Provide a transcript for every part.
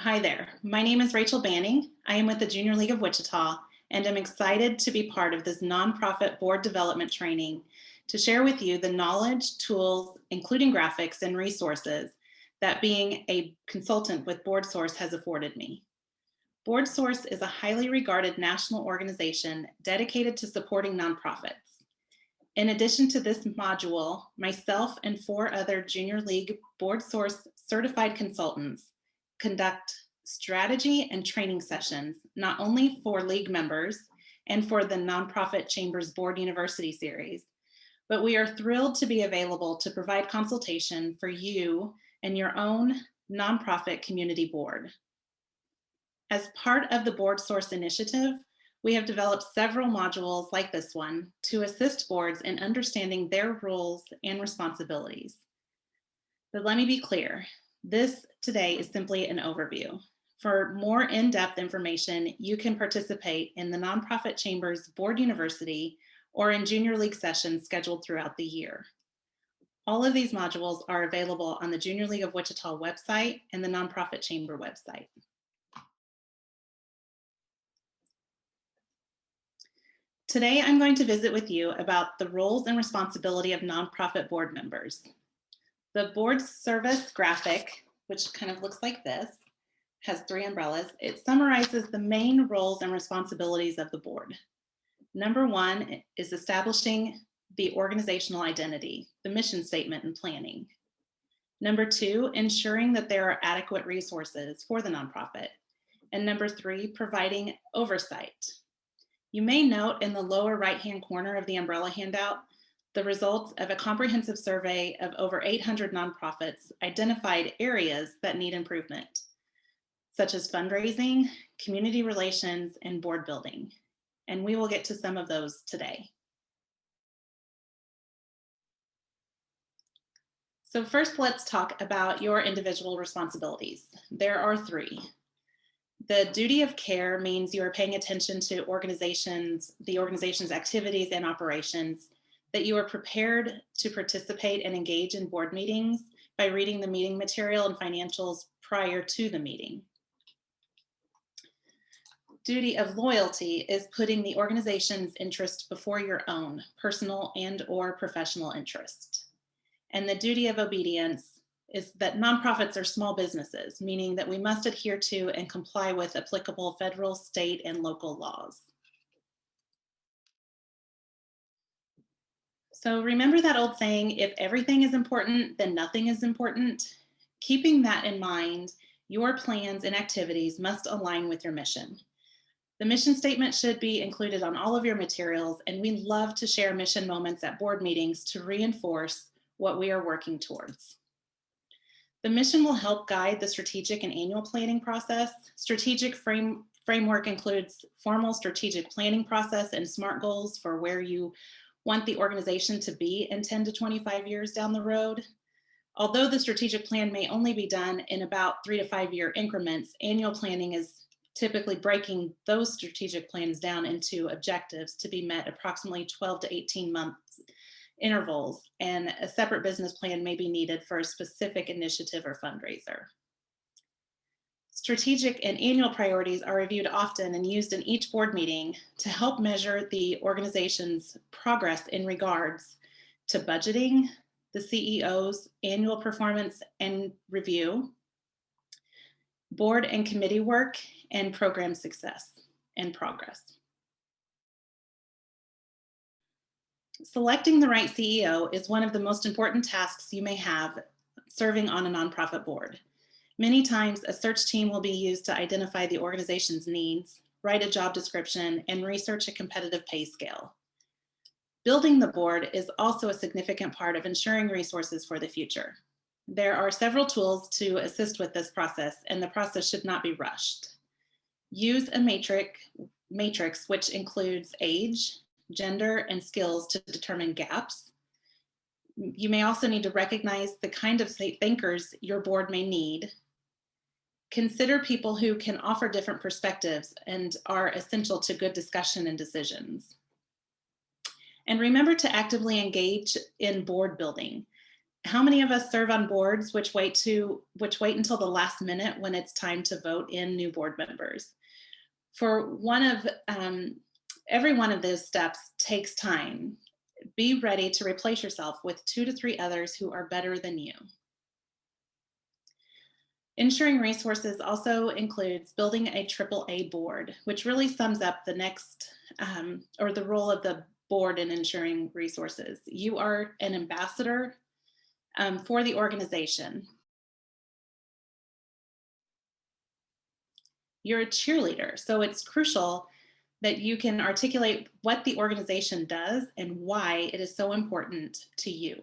Hi there, my name is Rachel Banning. I am with the Junior League of Wichita and I'm excited to be part of this nonprofit board development training to share with you the knowledge, tools, including graphics and resources that being a consultant with BoardSource has afforded me. BoardSource is a highly regarded national organization dedicated to supporting nonprofits. In addition to this module, myself and 4 other Junior League BoardSource certified consultants conduct strategy and training sessions, not only for league members and for the Nonprofit Chambers Board University series, but we are thrilled to be available to provide consultation for you and your own nonprofit community board. As part of the BoardSource initiative, we have developed several modules like this one to assist boards in understanding their roles and responsibilities. But let me be clear, this today is simply an overview. For more in-depth information, you can participate in the Nonprofit Chambers Board University or in Junior League sessions scheduled throughout the year. All of these modules are available on the Junior League of Wichita website and the Nonprofit Chamber website. Today, I'm going to visit with you about the roles and responsibility of nonprofit board members. The board service graphic, which kind of looks like this, has 3 umbrellas. It summarizes the main roles and responsibilities of the board. Number 1 is establishing the organizational identity, the mission statement and planning. Number 2, ensuring that there are adequate resources for the nonprofit. And number 3, providing oversight. You may note in the lower right-hand corner of the umbrella handout the results of a comprehensive survey of over 800 nonprofits identified areas that need improvement, such as fundraising, community relations, and board building. And we will get to some of those today. So first, let's talk about your individual responsibilities. There are 3. The duty of care means you are paying attention to the organization's activities and operations, that you are prepared to participate and engage in board meetings by reading the meeting material and financials prior to the meeting. Duty of loyalty is putting the organization's interest before your own personal and/or professional interest. And the duty of obedience is that nonprofits are small businesses, meaning that we must adhere to and comply with applicable federal, state, and local laws. So remember that old saying, if everything is important, then nothing is important? Keeping that in mind, your plans and activities must align with your mission. The mission statement should be included on all of your materials, and we love to share mission moments at board meetings to reinforce what we are working towards. The mission will help guide the strategic and annual planning process. Strategic framework includes formal strategic planning process and SMART goals for where you want the organization to be in 10 to 25 years down the road. Although the strategic plan may only be done in about 3 to 5 year increments, annual planning is typically breaking those strategic plans down into objectives to be met approximately 12 to 18 months intervals, and a separate business plan may be needed for a specific initiative or fundraiser. Strategic and annual priorities are reviewed often and used in each board meeting to help measure the organization's progress in regards to budgeting, the CEO's annual performance and review, board and committee work, and program success and progress. Selecting the right CEO is one of the most important tasks you may have serving on a nonprofit board. Many times, a search team will be used to identify the organization's needs, write a job description, and research a competitive pay scale. Building the board is also a significant part of ensuring resources for the future. There are several tools to assist with this process, and the process should not be rushed. Use a matrix which includes age, gender, and skills to determine gaps. You may also need to recognize the kind of thinkers your board may need. Consider people who can offer different perspectives and are essential to good discussion and decisions. And remember to actively engage in board building. How many of us serve on boards which wait until the last minute when it's time to vote in new board members? For every one of those steps takes time. Be ready to replace yourself with 2 to 3 others who are better than you. Ensuring resources also includes building a AAA board, which really sums up the the role of the board in ensuring resources. You are an ambassador for the organization. You're a cheerleader, so it's crucial that you can articulate what the organization does and why it is so important to you.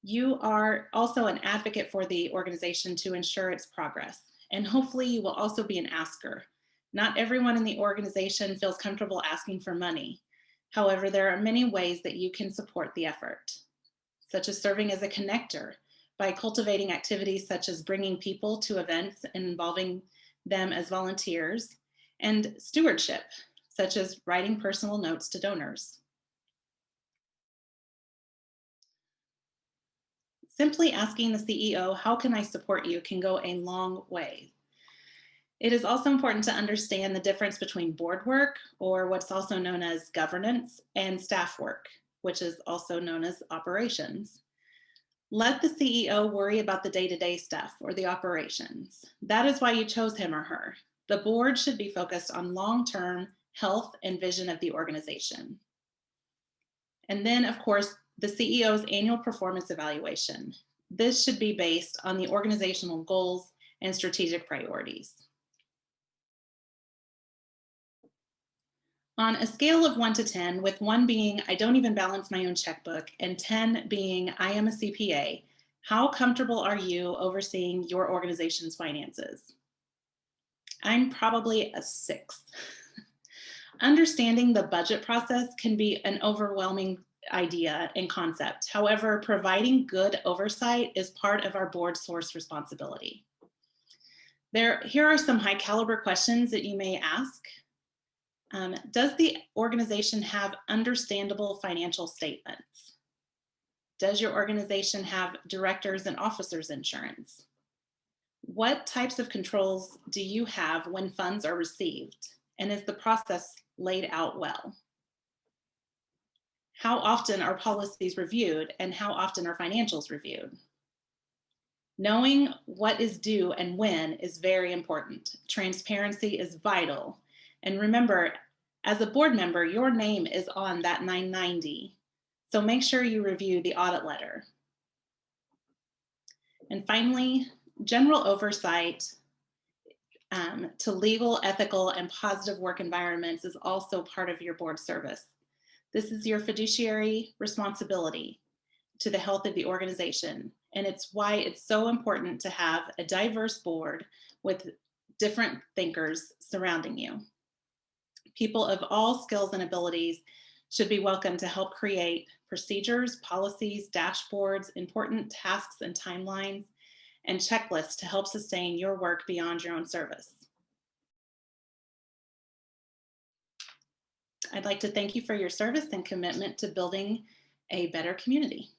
You are also an advocate for the organization to ensure its progress, and hopefully you will also be an asker. Not everyone in the organization feels comfortable asking for money. However, there are many ways that you can support the effort, such as serving as a connector by cultivating activities such as bringing people to events and involving them as volunteers, and stewardship, such as writing personal notes to donors. Simply asking the CEO, how can I support you, can go a long way. It is also important to understand the difference between board work, or what's also known as governance, and staff work, which is also known as operations. Let the CEO worry about the day-to-day stuff or the operations. That is why you chose him or her. The board should be focused on long-term health and vision of the organization. And then, of course, the CEO's annual performance evaluation. This should be based on the organizational goals and strategic priorities. On a scale of 1 to 10, with 1 being I don't even balance my own checkbook and 10 being I am a CPA, how comfortable are you overseeing your organization's finances? I'm probably a 6. Understanding the budget process can be an overwhelming idea and concept. However, providing good oversight is part of our board source responsibility. Here are some high caliber questions that you may ask. Does the organization have understandable financial statements? Does your organization have directors and officers insurance? What types of controls do you have when funds are received? And is the process laid out well? How often are policies reviewed, and how often are financials reviewed? Knowing what is due and when is very important. Transparency is vital. And remember, as a board member, your name is on that 990. So make sure you review the audit letter. And finally, general oversight to legal, ethical, and positive work environments is also part of your board service. This is your fiduciary responsibility to the health of the organization. And it's why it's so important to have a diverse board with different thinkers surrounding you. People of all skills and abilities should be welcome to help create procedures, policies, dashboards, important tasks and timelines, and checklists to help sustain your work beyond your own service. I'd like to thank you for your service and commitment to building a better community.